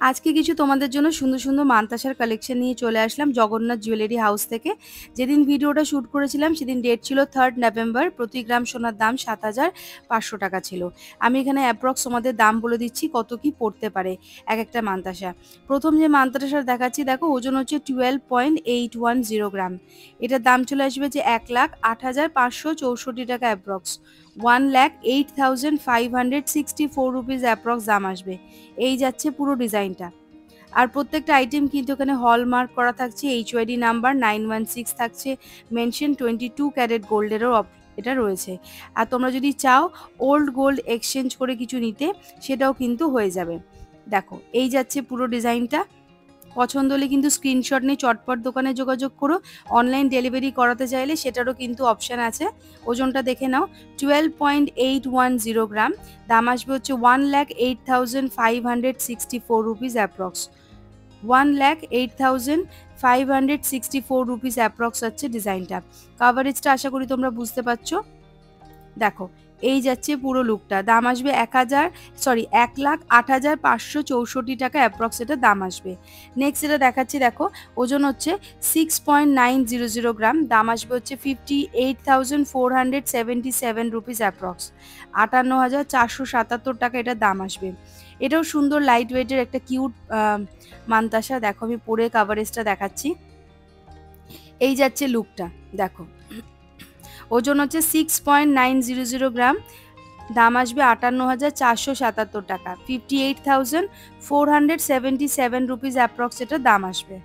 আজকে কিছু তোমাদের জন্য সুন্দর সুন্দর মানতাসার কালেকশন নিয়ে চলে আসলাম জগন্নাথ জুয়েলারি হাউস থেকে। যেদিন ভিডিওটা শ্যুট করেছিলাম সেদিন ডেট ছিল 3 নভেম্বর। প্রতি গ্রাম সোনার দাম ৭,৫০০ টাকা ছিল। আমি এখানে অ্যাপ্রক্স তোমাদের দাম বলে দিচ্ছি কত কি পড়তে পারে এক একটা মানতাসা। প্রথম যে মানতাসা দেখাচ্ছি দেখো, ওজন হচ্ছে 12.810 গ্রাম। এটার দাম চলে আসবে যে 1,08,564 টাকা অ্যাপ্রক্স। 1,08,564 রুপিস অ্যাপ্রক্স দাম আসবে। এই যাচ্ছে পুরো ডিজাইনটা। আর প্রত্যেকটা আইটেম কিন্তু এখানে হলমার্ক করা থাকছে, HYD নাম্বার 916 থাকছে, মেনশন 22 ক্যারেট গোল্ডেরও এটা রয়েছে। আর তোমরা যদি চাও ওল্ড গোল্ড এক্সচেঞ্জ করে কিছু নিতে, সেটাও কিন্তু হয়ে যাবে। দেখো এই যাচ্ছে পুরো ডিজাইনটা। পছন্দ হলে কিন্তু স্ক্রিনশট নিয়ে চটপট দোকানে যোগাযোগ করো। অনলাইন ডেলিভারি করাতে চাইলে সেটারও কিন্তু অপশান আছে। ওজনটা দেখে নাও, 12.810 গ্রাম। দাম আসবে হচ্ছে 1,08,564 রুপিস অ্যাপ্রক্স। 1,08,564 রুপিস অ্যাপ্রক্স হচ্ছে ডিজাইনটা। কাভারেজটা আশা করি তোমরা বুঝতে পারছো। দেখো এই যাচ্ছে পুরো লুকটা। দাম আসবে 1,08,564 টাকা অ্যাপ্রক্স এটা দাম আসবে। নেক্সট এটা দেখাচ্ছি, দেখো ওজন হচ্ছে 6.900 গ্রাম। দাম আসবে হচ্ছে 58,477 রুপিস অ্যাপ্রক্স। 58,477 টাকা এটা দাম আসবে। এটাও সুন্দর লাইট ওয়েটের একটা কিউট মানতাসা। দেখো আমি পরে কাভারেজটা দেখাচ্ছি। এই যাচ্ছে লুকটা। দেখো ওজন হচ্ছে 6.900 গ্রাম। দাম আসবে 58,477 টাকা। 58,477 রুপিস অ্যাপ্রক্স এটা দাম আসবে।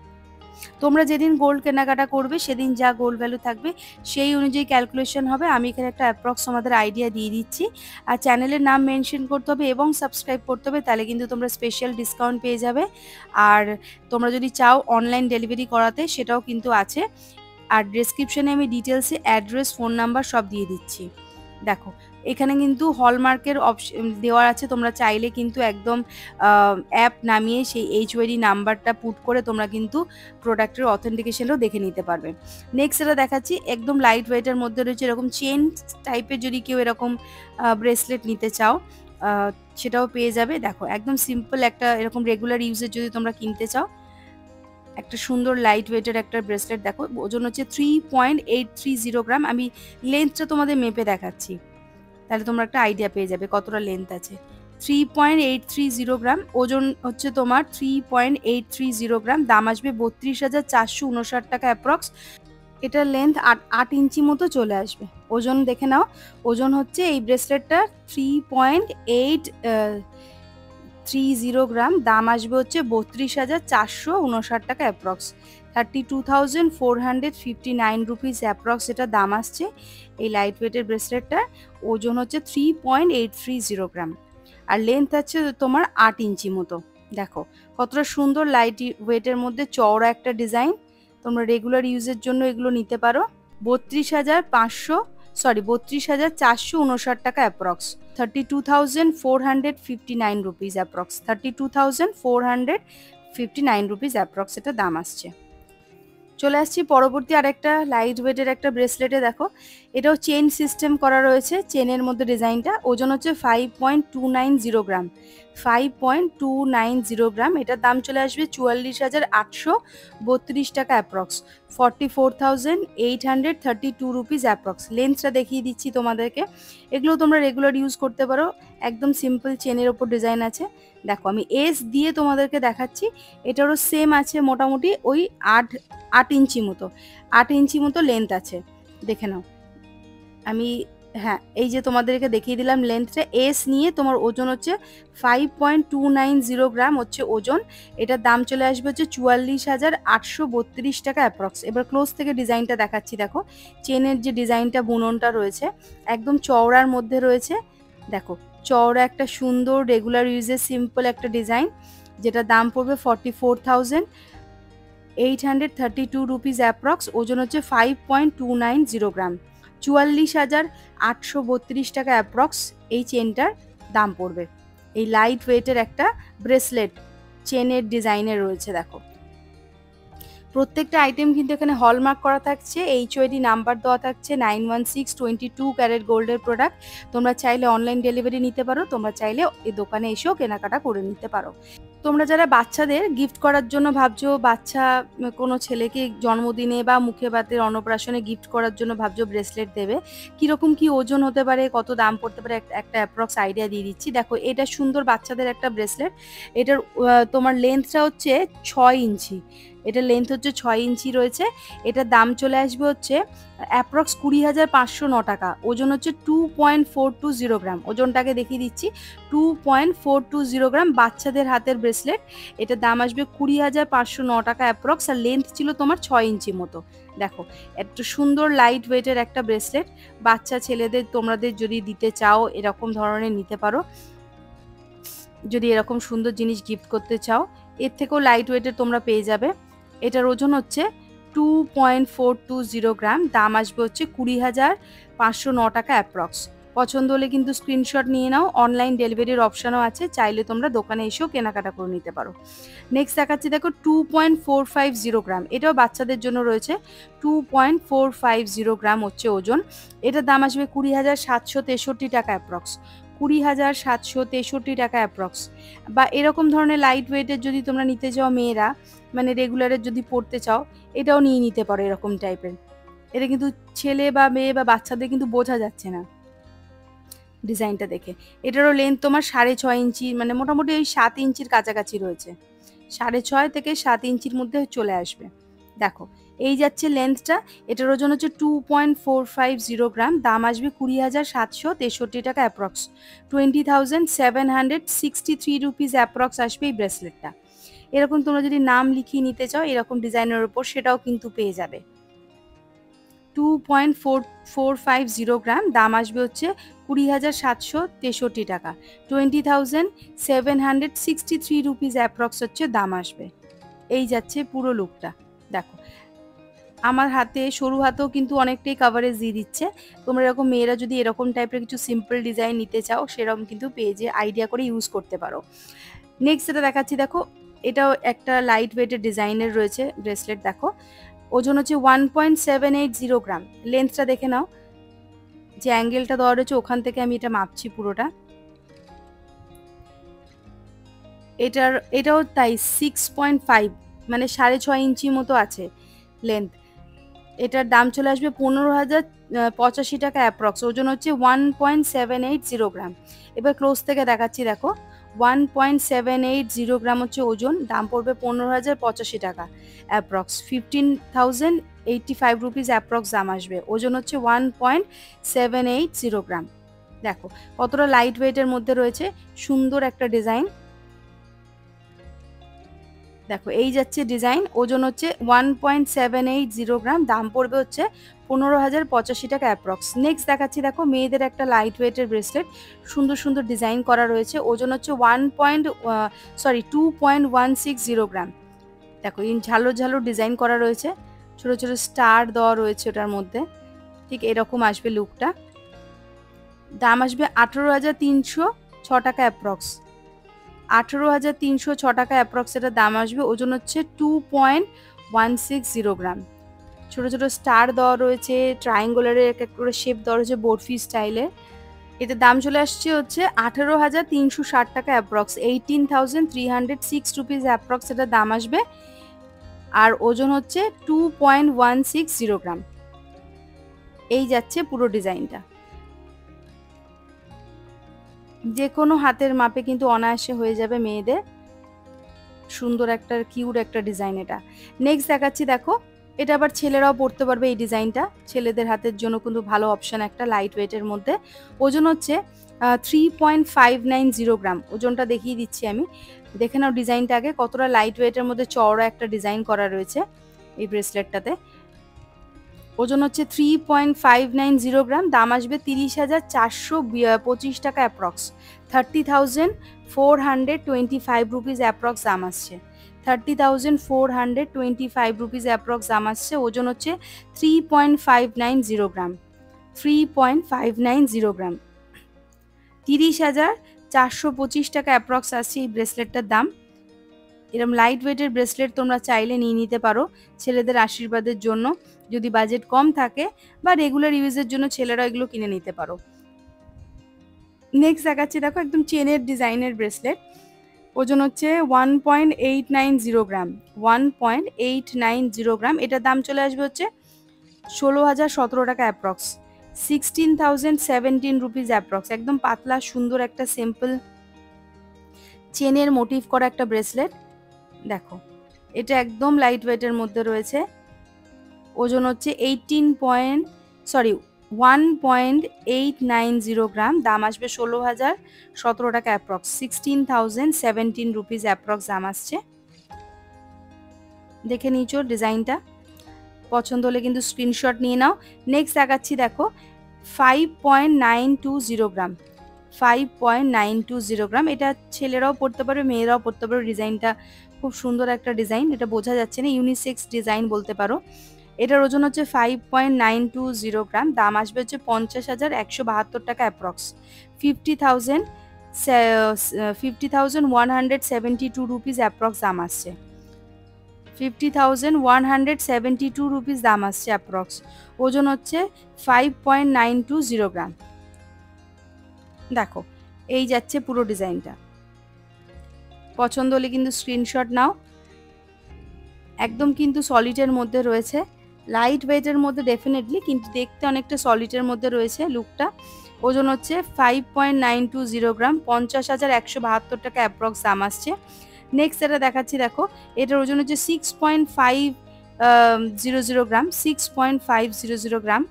তোমরা যেদিন গোল্ড কেনাকাটা করবে সেদিন যা গোল্ড ভ্যালু থাকবে সেই অনুযায়ী ক্যালকুলেশন হবে। আমি এখানে একটা অ্যাপ্রক্স আমাদের আইডিয়া দিয়ে দিচ্ছি। আর চ্যানেলের নাম মেনশন করতে হবে এবং সাবস্ক্রাইব করতে হবে, তাহলে কিন্তু তোমরা স্পেশাল ডিসকাউন্ট পেয়ে যাবে। আর তোমরা যদি চাও অনলাইন ডেলিভারি করাতে, সেটাও কিন্তু আছে। আর ডেসক্রিপশনে আমি ডিটেলসে অ্যাড্রেস, ফোন নাম্বার সব দিয়ে দিচ্ছি। দেখো এখানে কিন্তু হলমার্কের অপশন দেওয়া আছে। তোমরা চাইলে কিন্তু একদম অ্যাপ নামিয়ে সেই HYD নাম্বারটা পুট করে তোমরা কিন্তু প্রোডাক্টের অথেন্টিকেশনও দেখে নিতে পারবে। নেক্সট এটা দেখাচ্ছি, একদম লাইট ওয়েটের মধ্যে রয়েছে এরকম চেন টাইপের। যদি কেউ এরকম ব্রেসলেট নিতে চাও সেটাও পেয়ে যাবে। দেখো একদম সিম্পল একটা এরকম রেগুলার ইউজের যদি তোমরা কিনতে চাও, একটা সুন্দর লাইট ওয়েটের একটা ব্রেসলেট। দেখো ওজন হচ্ছে 3.830 গ্রাম। আমি লেন্থটা তোমাদের মেপে দেখাচ্ছি, তাহলে তোমরা একটা আইডিয়া পেয়ে যাবে কতটা লেন্থ আছে। 3.830 গ্রাম। ওজন হচ্ছে তোমার 3.830 গ্রাম। দাম আসবে 32,459 টাকা অ্যাপ্রক্স। এটার লেন্থ 8 ইঞ্চি মতো চলে আসবে। ওজন দেখে নাও, ওজন হচ্ছে এই ব্রেসলেটটা 3.830 গ্রাম। দাম আসবে হচ্ছে 32,459 টাকা অ্যাপ্রক্স। 32,459 রুপিস অ্যাপ্রক্স এটা দাম আসছে এই লাইট ওয়েটের ব্রেসলেটটার। ওজন হচ্ছে 3.830 গ্রাম। আর লেন্থ আছে তোমার 8 ইঞ্চি মতো। দেখো কতটা সুন্দর লাইট ওয়েটের মধ্যে চওড়া একটা ডিজাইন। তোমরা রেগুলার ইউজের জন্য এগুলো নিতে পারো। 32,459 টাকা approx. 32,459 rupees approx. 32,459 rupees approx এটা দাম আসছে। চলে আসছি পরবর্তী আরেকটা লাইট ওয়েটের একটা ব্রেসলেটে। দেখো এটাও চেন সিস্টেম করা রয়েছে, চেনের মধ্যে ডিজাইনটা। ওজন হচ্ছে 5.290 গ্রাম। 5.290 গ্রাম। এটার দাম চলে আসবে 44,832 টাকা অ্যাপ্রক্স। 44,832 rupees approx. লেন্থটা দেখিয়ে দিচ্ছি তোমাদেরকে। এগুলো তোমরা রেগুলার ইউজ করতে পারো। একদম সিম্পল চেনের ওপর ডিজাইন আছে। দেখো আমি এস দিয়ে তোমাদেরকে দেখাচ্ছি। এটারও সেম আছে, মোটামুটি ওই 8 ইঞ্চি মতো। 8 ইঞ্চি মতো লেন্থ আছে, দেখে নাও। আমি হ্যাঁ এই যে তোমাদেরকে দেখিয়ে দিলাম লেন্থটা। এস নিয়ে তোমার ওজন হচ্ছে 5.290 গ্রাম হচ্ছে ওজন। এটার দাম চলে আসবে হচ্ছে 44,832 টাকা অ্যাপ্রক্স। এবার ক্লোজ থেকে ডিজাইনটা দেখাচ্ছি। দেখো চেনের যে ডিজাইনটা, বুননটা রয়েছে একদম চওড়ার মধ্যে রয়েছে। দেখো চওড়া একটা সুন্দর রেগুলার ইউজের সিম্পল একটা ডিজাইন, যেটা দাম পড়বে 44,832 রুপিস অ্যাপ্রক্স। ওজন হচ্ছে 5.290 গ্রাম। 44,832 টাকা অ্যাপ্রক্স এই চেনটার দাম পড়বে। এই লাইট ওয়েটের একটা ব্রেসলেট চেনের ডিজাইনের রয়েছে। দেখো প্রত্যেকটা আইটেম কিন্তু এখানে হলমার্ক করা থাকছে, HYD নাম্বার দেওয়া থাকছে 916 22 ক্যারেট গোল্ডের প্রোডাক্ট। তোমরা চাইলে অনলাইন ডেলিভারি নিতে পারো, তোমরা চাইলে এই দোকানে এসেও কেনাকাটা করে নিতে পারো। তোমরা যারা বাচ্চাদের গিফট করার জন্য ভাবছো, বাচ্চা কোনো ছেলেকে জন্মদিনে বা মুখে ভাতের অন্নপ্রাশনে গিফট করার জন্য ভাবছো ব্রেসলেট দেবে, কীরকম কী ওজন হতে পারে, কত দাম পড়তে পারে, একটা অ্যাপ্রক্স আইডিয়া দিয়ে দিচ্ছি। দেখো, এটা সুন্দর বাচ্চাদের একটা ব্রেসলেট। এটার তোমার লেন্থটা হচ্ছে 6 ইঞ্চি। এটার লেন্থ হচ্ছে 6 ইঞ্চি রয়েছে। এটার দাম চলে আসবে হচ্ছে অ্যাপ্রক্স 20,509 টাকা। ওজন হচ্ছে 2.420 গ্রাম। ওজনটাকে দেখিয়ে দিচ্ছি, 2.420 গ্রাম। বাচ্চাদের হাতের ব্রেসলেট। এটার দাম আসবে 20,509 টাকা অ্যাপ্রক্স। আর লেন্থ ছিল তোমার 6 ইঞ্চি মতো। দেখো, একটু সুন্দর লাইট ওয়েটের একটা ব্রেসলেট। বাচ্চা ছেলেদের তোমাদের যদি দিতে চাও এরকম ধরনের নিতে পারো। যদি এরকম সুন্দর জিনিস গিফট করতে চাও, এর থেকেও লাইট ওয়েটের তোমরা পেয়ে যাবে। এটার ওজন হচ্ছে 2.420 গ্রাম। দাম আসবে হচ্ছে 20,509 টাকা অ্যাপ্রক্স। পছন্দ হলে কিন্তু স্ক্রিনশট নিয়ে নাও। অনলাইন ডেলিভারির অপশানও আছে, চাইলে তোমরা দোকানে এসেও কেনাকাটা করে নিতে পারো। নেক্সট দেখাচ্ছি, দেখো 2.450 গ্রাম। এটাও বাচ্চাদের জন্য রয়েছে। 2.450 গ্রাম হচ্ছে ওজন। এটার দাম আসবে 20,763 টাকা অ্যাপ্রক্স। 20,763 টাকা অ্যাপ্রক্স। বা এরকম ধরনের লাইট ওয়েটের যদি তোমরা নিতে চাও, মেয়েরা মানে রেগুলারের যদি পড়তে চাও, এটাও নিয়ে নিতে পারো এরকম টাইপের। এটা কিন্তু ছেলে বা মেয়ে বা বাচ্চাদের কিন্তু বোঝা যাচ্ছে না ডিজাইনটা দেখে। এটারও লেন্থ তোমার 6.5 ইঞ্চি, মানে মোটামুটি ওই 7 ইঞ্চির কাছাকাছি রয়েছে। 6.5 থেকে 7 ইঞ্চির মধ্যে চলে আসবে। দেখো, এই যাচ্ছে লেন্থটা। এটার ওজন হচ্ছে 2.450 গ্রাম। দাম আসবে 20,763 টাকা অ্যাপ্রক্স। 20,763 রুপিস অ্যাপ্রক্স আসবে এই ব্রেসলেটটা। এরকম তোমরা যদি নাম লিখিয়ে নিতে চাও এরকম ডিজাইনের উপর, সেটাও কিন্তু পেয়ে যাবে। 2.450 গ্রাম। দাম আসবে হচ্ছে 20,763 টাকা। 20,763 রুপিস অ্যাপ্রক্স হচ্ছে দাম আসবে। এই যাচ্ছে পুরো লুকটা। দেখো, আমার হাতে সরু হাতেও কিন্তু অনেকটাই কাভারেজ দিয়ে দিচ্ছে। তোমরা এরকম মেয়েরা যদি এরকম টাইপের কিছু সিম্পল ডিজাইন নিতে চাও, সেরকম কিন্তু পেজে আইডিয়া করে ইউজ করতে পারো। নেক্সট যেটা দেখাচ্ছি, দেখো এটাও একটা লাইট ওয়েটের ডিজাইনের রয়েছে ব্রেসলেট। দেখো, ওজন হচ্ছে 1.780 গ্রাম। লেন্থটা দেখে নাও, যে অ্যাঙ্গেলটা দেওয়া রয়েছে ওখান থেকে আমি এটা মাপছি পুরোটা। এটাও তাই 6.5, মানে 6.5 ইঞ্চি মতো আছে লেন্থ। এটার দাম চলে আসবে 15,085 টাকা অ্যাপ্রক্স। ওজন হচ্ছে 1.780 গ্রাম। এবার ক্লোজ থেকে দেখাচ্ছি, দেখো 1.780 গ্রাম হচ্ছে ওজন। দাম পড়বে 15,085 টাকা অ্যাপ্রক্স। 15,085 রুপিস অ্যাপ্রক্স দাম আসবে। ওজন হচ্ছে 1.780 গ্রাম। দেখো কতটা লাইট ওয়েটের মধ্যে রয়েছে, সুন্দর একটা ডিজাইন। দেখো, এই যাচ্ছে ডিজাইন। ওজন হচ্ছে 1.780 গ্রাম। দাম পড়বে হচ্ছে 15,085 টাকা অ্যাপ্রক্স। নেক্সট দেখাচ্ছি, দেখো মেয়েদের একটা লাইট ওয়েটের ব্রেসলেট। সুন্দর সুন্দর ডিজাইন করা রয়েছে। ওজন হচ্ছে 2.160 গ্রাম। দেখো, ইন ঝালর ঝালর ডিজাইন করা রয়েছে, ছোট ছোট স্টার দেওয়া রয়েছে ওটার মধ্যে। ঠিক এরকম আসবে লুকটা। দাম আসবে 18,306 টাকা অ্যাপ্রক্স। 18,306 টাকা অ্যাপ্রক্স এটার দাম আসবে। ওজন হচ্ছে 2.160 গ্রাম। ছোট ছোট স্টার দেওয়া রয়েছে, ট্রায়াঙ্গুলারের এক এক করে শেপ দেওয়া রয়েছে বরফি স্টাইলের। এটার দাম চলে আসছে হচ্ছে 18,360 টাকা অ্যাপ্রক্স। 18,306 রুপিস অ্যাপ্রক্স এটার দাম আসবে। আর ওজন হচ্ছে 2.160 গ্রাম। এই যাচ্ছে পুরো ডিজাইনটা। যে কোনো হাতের মাপে কিন্তু অনায়াসে হয়ে যাবে মেয়েদের। সুন্দর একটা কিউট একটা ডিজাইন এটা। নেক্সট দেখাচ্ছি, দেখো এটা আবার ছেলেরাও পরতে পারবে এই ডিজাইনটা। ছেলেদের হাতের জন্য কিন্তু ভালো অপশন একটা, লাইট ওয়েটের মধ্যে। ওজন হচ্ছে 3.590 গ্রাম। ওজনটা দেখিয়ে দিচ্ছি আমি, দেখে নাও ডিজাইনটা আগে। কতটা লাইট ওয়েটের মধ্যে চওড়া একটা ডিজাইন করা রয়েছে এই ব্রেসলেটটাতে। ওজন হচ্ছে 3.590 গ্রাম। দাম আসবে 30,425 টাকা অ্যাপ্রক্স। 30,425 রুপিস অ্যাপ্রক্স দাম আসছে। 30,425 রুপিস অ্যাপ্রক্স দাম আসছে। ওজন হচ্ছে 3.590 গ্রাম। 3.590 গ্রাম। 30,425 টাকা অ্যাপ্রক্স আসছে এই ব্রেসলেটটার দাম। এরকম লাইট ওয়েটের ব্রেসলেট তোমরা চাইলে নিয়ে নিতে পারো ছেলেদের আশীর্বাদের জন্য, যদি বাজেট কম থাকে, বা রেগুলার ইউজের জন্য ছেলেরা এগুলো কিনে নিতে পারো। নেক্সট দেখাচ্ছি, দেখো একদম চেনের ডিজাইনের ব্রেসলেট। ওজন হচ্ছে 1.890 গ্রাম, 1.890 গ্রাম। এটার দাম চলে আসবে হচ্ছে 16,017 টাকা অ্যাপ্রক্স, 16,017 রুপিস অ্যাপ্রক্স। একদম পাতলা সুন্দর একটা সিম্পল চেনের মোটিভ করা একটা ব্রেসলেট। দেখো এটা একদম লাইট ওয়েটের মধ্যে রয়েছে। ওজন হচ্ছে 1.890 গ্রাম। দাম আসবে 16,017 টাকা অ্যাপ্রক্স, 16,017 রুপিস অ্যাপ্রক্স দাম আসছে। দেখে নিয়েছো ডিজাইনটা, পছন্দ হলে কিন্তু স্ক্রিনশট নিয়ে নাও। নেক্সট দেখাচ্ছি দেখো 5.920 গ্রাম, 5.920 গ্রাম। এটা ছেলেরাও পরতে পারবে, মেয়েরাও পরতে পারবে। ডিজাইনটা খুব সুন্দর একটা ডিজাইন, এটা বোঝা যাচ্ছে না, ইউনিসেক্স ডিজাইন বলতে পারো। এটার ওজন হচ্ছে 5.920 গ্রাম। দাম আসবে হচ্ছে 50,172 টাকা অ্যাপ্রক্স, 50,172 রুপিস অ্যাপ্রক্স দাম আসছে, 50,172 রুপিস দাম আসছে অ্যাপ্রক্স। ওজন হচ্ছে 5.920 গ্রাম। দেখো এই যাচ্ছে পুরো ডিজাইনটা, পছন্দ হলে কিন্তু স্ক্রিনশট নাও। একদম কিন্তু সলিডের মধ্যে রয়েছে, লাইট ওয়েটের মধ্যে ডেফিনেটলি, কিন্তু দেখতে অনেকটা সলিডের মধ্যে রয়েছে লুকটা। ওজন হচ্ছে 5.920 গ্রাম, 50,172 টাকা অ্যাপ্রক্স দাম আসছে। নেক্সট এটা দেখাচ্ছি দেখো, এটার ওজন হচ্ছে 6.500 গ্রাম, 6.500 গ্রাম।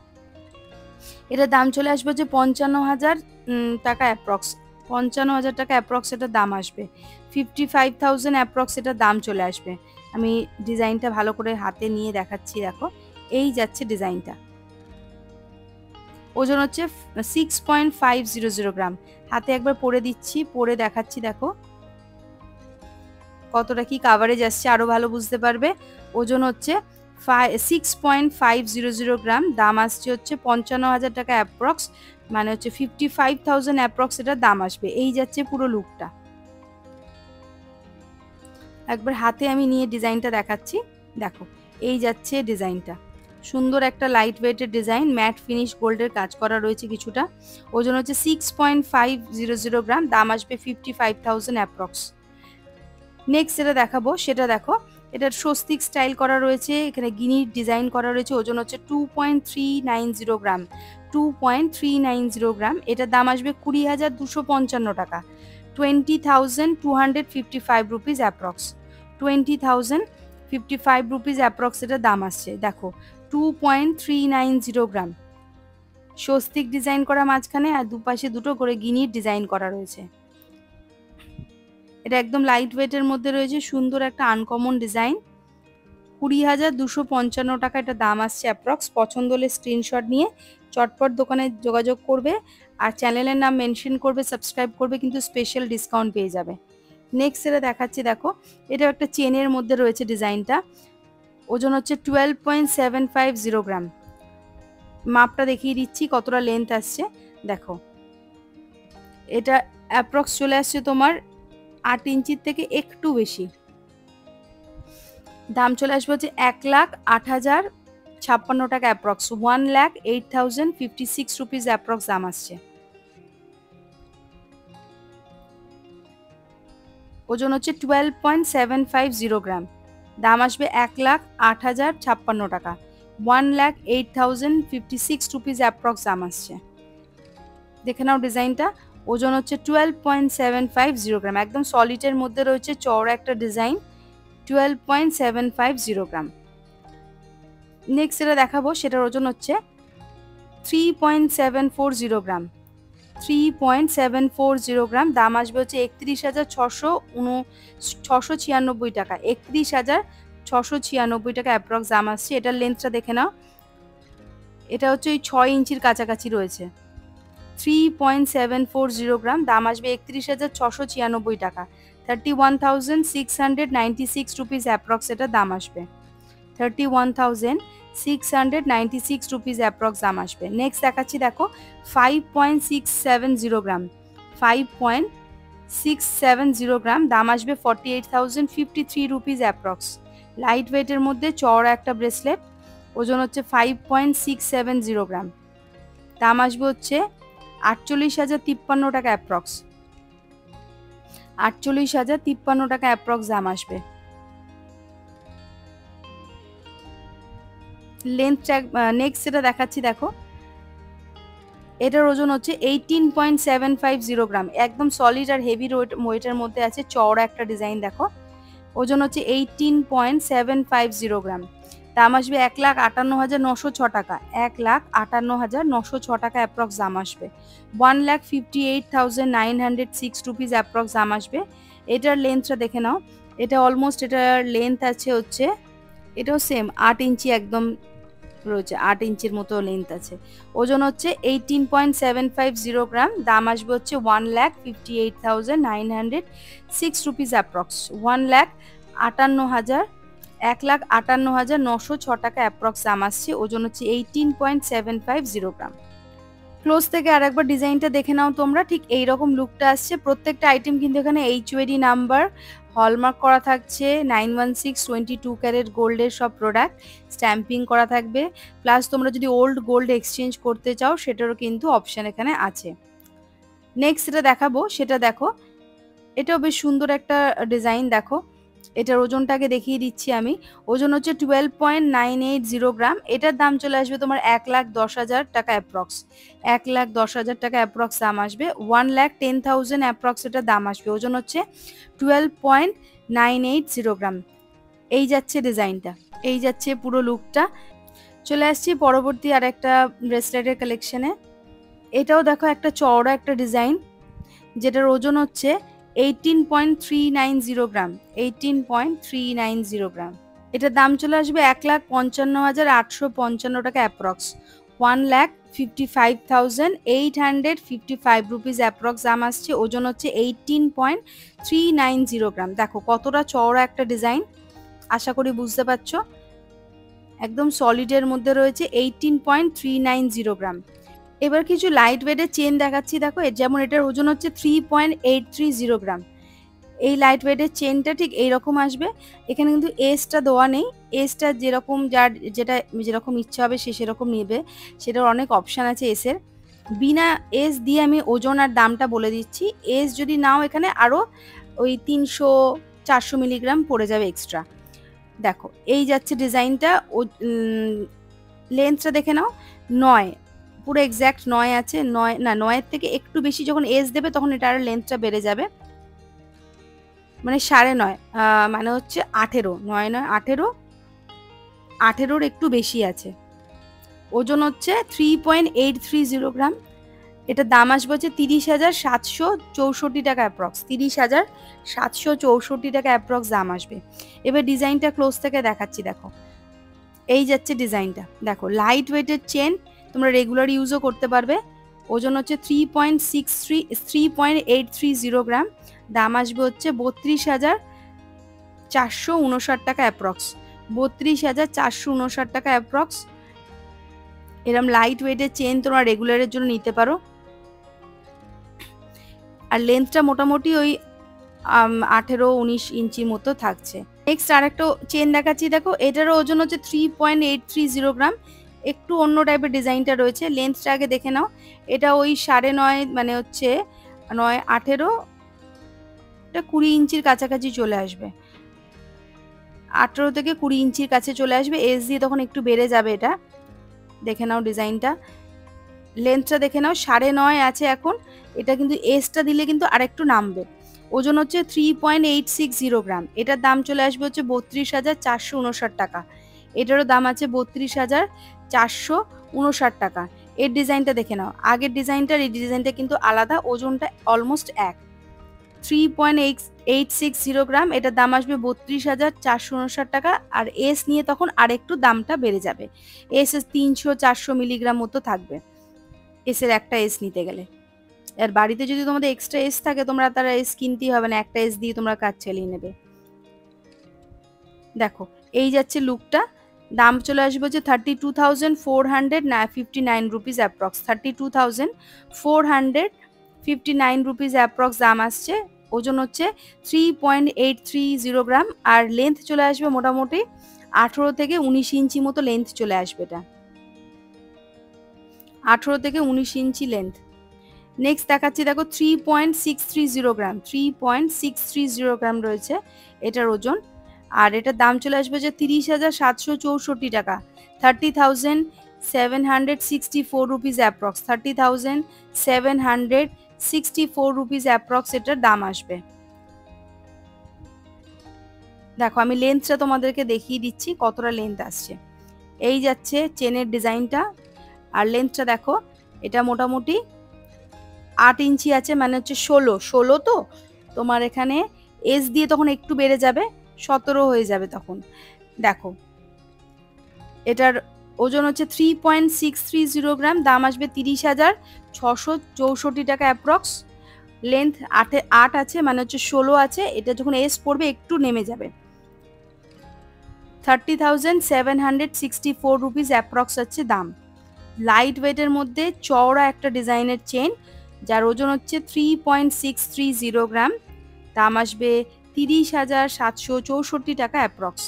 এটার দাম চলে আসবে হচ্ছে 55,000 টাকা অ্যাপ্রক্স, 55,000 টাকা অ্যাপ্রক্স এটার দাম আসবে, 55,000 অ্যাপ্রক্স এটার দাম চলে আসবে। আমি ডিজাইনটা ভালো করে হাতে নিয়ে দেখাচ্ছি, দেখো এই যাচ্ছে ডিজাইনটা। ওজন হচ্ছে 6.500 গ্রাম। হাতে একবার পরে দিচ্ছি, পরে দেখাচ্ছি, দেখো কতটা কি কাভারেজ আসছে, আরো ভালো বুঝতে পারবে। ওজন হচ্ছে 6.500 গ্রাম। দাম আসছে হচ্ছে 55,000 টাকা অ্যাপ্রক্স, মানে হচ্ছে 55,000 অ্যাপ্রক্স এটার দাম আসবে। এই যাচ্ছে পুরো লুকটা। একবার হাতে আমি নিয়ে ডিজাইনটা দেখাচ্ছি, দেখো এই যাচ্ছে ডিজাইনটা। সুন্দর একটা লাইট ওয়েটের ডিজাইন, ম্যাট ফিনিশ গোল্ডের কাজ করা রয়েছে কিছুটা। ওজন হচ্ছে 6.500 গ্রাম। দাম আসবে 55,000 অ্যাপ্রক্স। নেক্সট যেটা দেখাবো সেটা দেখো, এটার স্বস্তিক স্টাইল করা রয়েছে, এখানে গিনির ডিজাইন করা রয়েছে। ওজন হচ্ছে 2.390 গ্রাম, 2.390 গ্রাম। এটার দাম আসবে 20,255 টাকা, 20,255 রুপিস অ্যাপ্রক্স, 20,055 রুপিস অ্যাপ্রক্স এটার দাম আসছে। দেখো 2.390 গ্রাম, স্বস্তিক ডিজাইন করা মাঝখানে, আর দুপাশে দুটো করে গিনির ডিজাইন করা রয়েছে। এটা একদম লাইট ওয়েটের মধ্যে রয়েছে, সুন্দর একটা আনকমন ডিজাইন। 20,255 টাকা এটা দাম আসছে অ্যাপ্রক্স। পছন্দ হলে স্ক্রিনশট নিয়ে চটপট দোকানে যোগাযোগ করবে, আর চ্যানেলের নাম মেনশন করবে, সাবস্ক্রাইব করবে, কিন্তু স্পেশাল ডিসকাউন্ট পেয়ে যাবে। নেক্সট এটা দেখাচ্ছি দেখো, এটা একটা চেনের মধ্যে রয়েছে ডিজাইনটা। ওজন হচ্ছে 12.750 গ্রাম। মাপটা দেখিয়ে দিচ্ছি কতটা লেন্থ আসছে, দেখো এটা অ্যাপ্রক্স চলে আসছে তোমার 8 ইঞ্চির থেকে একটু বেশি। দাম চলে আসবে হচ্ছে 1,08,056 টাকা অ্যাপ্রক্স, 1,08,056 রুপিস অ্যাপ্রক্স দাম আসছে। ওজন হচ্ছে 12.750 গ্রাম। দাম আসবে 1,08,056 টাকা, 1,08,056 রুপিস অ্যাপ্রক্স দাম আসছে। দেখে নাও ডিজাইনটা। ওজন হচ্ছে 12.750 গ্রাম, একদম সলিডের মধ্যে রয়েছে, চওড়া একটা ডিজাইন, 12.750 গ্রাম। নেক্সট যেটা দেখাবো সেটার ওজন হচ্ছে 3.740 গ্রাম, 3.740 গ্রাম। দাম আসবে হচ্ছে 31,696 টাকা, 31,696 টাকা অ্যাপ্রক্স দাম আসছে। এটার লেন্থটা দেখে নাও, এটা হচ্ছে ওই 6 ইঞ্চির কাছাকাছি রয়েছে। 3.740 গ্রাম, দাম আসবে 31,696 টাকা, 31,696 রুপিস অ্যাপ্রক্স এটা দাম আসবে, 31,696 রুপিস অ্যাপ্রক্স দাম আসবে। নেক্সট দেখাচ্ছি দেখো 5.670 গ্রাম, 5.670 গ্রাম। দাম আসবে 48,053 রুপিস অ্যাপ্রক্স। লাইট ওয়েটের মধ্যে চওড়া একটা ব্রেসলেট। ওজন হচ্ছে 5.670 গ্রাম। দাম আসবে হচ্ছে 48,053 টাকা অ্যাপ্রক্স। 48,053 টাকা অ্যাপ্রক্স দাম আসবে। লেন্থটা নেক্সট যেটা দেখাচ্ছি দেখো, এটার ওজন হচ্ছে 18.750 গ্রাম, একদম সলিড আর হেভি ওয়েটের মধ্যে আছে, চওড়া একটা ডিজাইন দেখো। ওজন হচ্ছে 18.750 গ্রাম, দাম আসবে 1,58,906 টাকা, 1,58,906 টাকা অ্যাপ্রক্স দাম আসবে। 1,58,906 রুপিস অ্যাপ্রক্স দাম আসবে। এটার লেন্থটা দেখে নাও, এটা অলমোস্ট এটার লেন্থ আছে হচ্ছে, এটাও সেম 8 ইঞ্চি একদম রয়েছে, 8 ইঞ্চির মতো লেন্থ আছে। ওজন হচ্ছে 18.750 গ্রাম, দাম আসবে হচ্ছে 1,58,906 রুপিস অ্যাপ্রক্স। 1,58,906 টাকা অ্যাপ্রক্স দাম আসছে, ওজন হচ্ছে 18.750 গ্রাম। ক্লোজ থেকে আরেকবার ডিজাইনটা দেখে নাও তোমরা, ঠিক এইরকম লুকটা আসছে। প্রত্যেকটা আইটেম কিন্তু এখানে HUID নাম্বার হলমার্ক করা থাকছে, 916 22 ক্যারেট গোল্ডের সব প্রোডাক্ট স্ট্যাম্পিং করা থাকবে। প্লাস তোমরা যদি ওল্ড গোল্ড এক্সচেঞ্জ করতে চাও সেটারও কিন্তু অপশান এখানে আছে। নেক্সট যেটা দেখাবো সেটা দেখো, এটাও বেশ সুন্দর একটা ডিজাইন দেখো। এটার ওজনটাকে দেখিয়ে দিচ্ছি আমি, ওজন হচ্ছে 12.980 গ্রাম, এটার দাম চলে আসবে তোমার 1,10,000 টাকা অ্যাপ্রক্স, 1,10,000 টাকা অ্যাপ্রক্স দাম আসবে। 1,10,000 অ্যাপ্রক্স এটার দাম আসবে, ওজন হচ্ছে 12.980 গ্রাম। এই যাচ্ছে ডিজাইনটা, এই যাচ্ছে পুরো লুকটা। চলে আসছি পরবর্তী আর একটা ব্রেসলেটের কালেকশনে। এটাও দেখো একটা চওড়া একটা ডিজাইন, যেটার ওজন হচ্ছে 18.390 গ্রাম, 18.390 গ্রাম। এটার দাম চলে আসবে 1,55,855 টাকা অ্যাপ্রক্স, 1,55,855 রুপিস অ্যাপ্রক্স দাম আসছে। ওজন হচ্ছে 18.390 গ্রাম। দেখো কতটা চওড়া একটা ডিজাইন, আশা করি বুঝতে পারছো। একদম সলিডের মধ্যে রয়েছে, 18.390 গ্রাম। এবার কিছু লাইট ওয়েটের চেন দেখাচ্ছি দেখো, যেমন এটার ওজন হচ্ছে 3.830 গ্রাম। এই লাইট ওয়েটের চেনটা ঠিক এইরকম আসবে, এখানে কিন্তু এসটা দেওয়া নেই, এসটা যেরকম যার যেটা যেরকম ইচ্ছা হবে সে সেরকম নেবে, সেটার অনেক অপশান আছে এসের। বিনা এস দিয়ে আমি ওজন আর দামটা বলে দিচ্ছি, এস যদি নাও এখানে আরও ওই 300-400 মিলিগ্রাম পড়ে যাবে এক্সট্রা। দেখো এই যাচ্ছে ডিজাইনটা, ও লেন্থটা দেখে নাও, 9 পুরো এক্স্যাক্ট 9 আছে, 9 না 9-এর থেকে একটু বেশি যখন এস দেবে তখন এটার লেন্থটা বেড়ে যাবে, মানে 9.5, মানে হচ্ছে 18, 9 নয় 18, 18-র একটু বেশি আছে। ওজন হচ্ছে 3.830 গ্রাম, এটার দাম আসবে হচ্ছে 30,764 টাকা অ্যাপ্রক্স, 30,764 টাকা অ্যাপ্রক্স দাম আসবে। এবার ডিজাইনটা ক্লোজ থেকে দেখাচ্ছি দেখো, এই যাচ্ছে ডিজাইনটা দেখো, লাইট ওয়েটের চেন, তোমরা রেগুলার ইউজও করতে পারবে। ওজন হচ্ছে 3.830 গ্রাম, দাম আসবে হচ্ছে 32,459 টাকা অ্যাপ্রক্স, 32,459 টাকা অ্যাপ্রক্স। এরম লাইট ওয়েটের চেন তোমরা রেগুলারের জন্য নিতে পারো। আর লেন্থটা মোটামুটি ওই 18-19 ইঞ্চির মতো থাকছে। নেক্সট আর একটা চেন দেখাচ্ছি দেখো, এটারও ওজন হচ্ছে 3.830 গ্রাম, একটু অন্য টাইপের ডিজাইনটা রয়েছে। লেন্থটা আগে দেখে নাও, এটা ওই 9.5 মানে হচ্ছে 9, 18, এটা 20 ইঞ্চির কাছাকাছি চলে আসবে, 18 থেকে 20 ইঞ্চির কাছে চলে আসবে। এস দিয়ে তখন একটু বেড়ে যাবে এটা, দেখে নাও ডিজাইনটা। লেন্থটা দেখে নাও, 9.5 আছে এখন, এটা কিন্তু এসটা দিলে কিন্তু আরেকটু নামবে। ওজন হচ্ছে 3.860 গ্রাম, এটার দাম চলে আসবে হচ্ছে 32,459 টাকা, এটারও দাম আছে 32,459 টাকা। এর ডিজাইনটা দেখে নাও, আগের ডিজাইনটার এই ডিজাইনটা কিন্তু আলাদা, ওজনটা অলমোস্ট এক। 3.860 গ্রাম, এটার দাম আসবে 32,459 টাকা। আর এস নিয়ে তখন আরেকটু দামটা বেড়ে যাবে, এস 300-400 মিলিগ্রাম মতো থাকবে এসের একটা এস নিতে গেলে। আর বাড়িতে যদি তোমাদের এক্সট্রা এস থাকে, তোমরা তারা এস কিনতেই হবে না, একটা এস দিয়ে তোমরা কাজ চালিয়ে নেবে। দেখো এই যাচ্ছে লুকটা, দাম চলে আসবে হচ্ছে 32,459 রুপিস অ্যাপ্রক্স, 32,459 রুপিস অ্যাপ্রক্স দাম আসছে। ওজন হচ্ছে 3.830 গ্রাম, আর লেন্থ চলে আসবে মোটামুটি 18 থেকে 19 ইঞ্চি মতো লেন্থ চলে আসবে, এটা 18 থেকে 19 ইঞ্চি লেন্থ। নেক্সট দেখাচ্ছি, দেখো 3.630 গ্রাম, 3.630 গ্রাম রয়েছে এটার ওজন। আর এটার দাম চলে আসবে যে 30,764 টাকা, 30,764 রুপিস অ্যাপ্রক্স, 30,764 রুপিস অ্যাপ্রক্স এটার দাম আসবে। দেখো আমি লেন্থটা তোমাদেরকে দেখিয়ে দিচ্ছি কতটা লেন্থ আসছে। এই যাচ্ছে চেনের ডিজাইনটা, আর লেন্থটা দেখো, এটা মোটামুটি 8 ইঞ্চি আছে, মানে হচ্ছে 16 তো তোমার এখানে এস দিয়ে তখন একটু বেড়ে যাবে, 17 হয়ে যাবে তখন। দেখো এটার ওজন হচ্ছে 3.630 গ্রাম, দাম আসবে 30,664 টাকা অ্যাপ্রক্স। লেন্থ 8 আছে, মানে হচ্ছে 16 আছে, এটা যখন এস পড়বে একটু নেমে যাবে। 30,764 রুপিস অ্যাপ্রক্স হচ্ছে দাম। লাইট ওয়েটের মধ্যে চওড়া একটা ডিজাইনের চেন, যার ওজন হচ্ছে 3.630 গ্রাম, দাম আসবে 30,764 টাকা অ্যাপ্রক্স।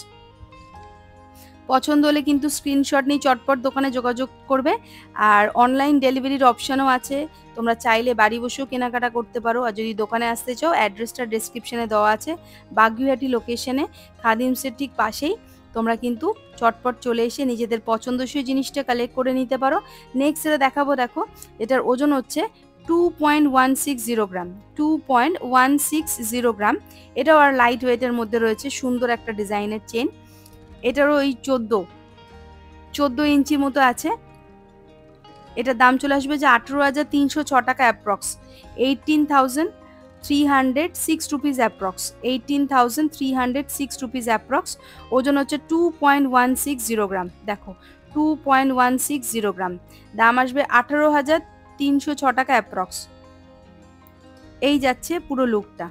পছন্দ হলে কিন্তু স্ক্রিনশট নিয়ে চটপট দোকানে যোগাযোগ করবে। আর অনলাইন ডেলিভারির অপশানও আছে, তোমরা চাইলে বাড়ি বসেও কেনাকাটা করতে পারো। আর যদি দোকানে আসতে চাও, অ্যাড্রেসটা ডেসক্রিপশনে দেওয়া আছে, বাগুইহাটি লোকেশনে, খাদিমসের ঠিক পাশেই। তোমরা কিন্তু চটপট চলে এসে নিজেদের পছন্দসই জিনিসটা কালেক্ট করে নিতে পারো। নেক্সট যেটা দেখাবো, দেখো এটার ওজন হচ্ছে 2.160 গ্রাম, 2.160 গ্রাম। এটাও আর লাইট ওয়েটের মধ্যে রয়েছে, সুন্দর একটা ডিজাইনের চেন। এটারও ওই 14 ইঞ্চি মতো আছে। এটার দাম চলে আসবে যে 18,306 টাকা approx, 18,306 rupees approx, 18,306 rupees approx. ওজন হচ্ছে 2.160 গ্রাম। দেখো 2.160 গ্রাম, দাম আসবে 18,306 টাকা অ্যাপ্রক্স। এই যাচ্ছে পুরো লুকটা।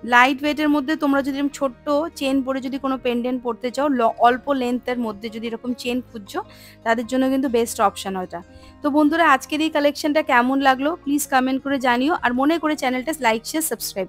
লাইট ওয়েটের মধ্যে তোমরা যদি ছোট্ট চেন পরে যদি কোনো পেন্ডেন্ট পরতে চাও, অল্প লেন্থের মধ্যে যদি এরকম চেন খুঁজছো, তাদের জন্য কিন্তু বেস্ট অপশন ওটা। তো বন্ধুরা, আজকের এই কালেকশনটা কেমন লাগলো প্লিজ কমেন্ট করে জানিও, আর মনে করে চ্যানেলটা লাইক শেয়ার সাবস্ক্রাইব।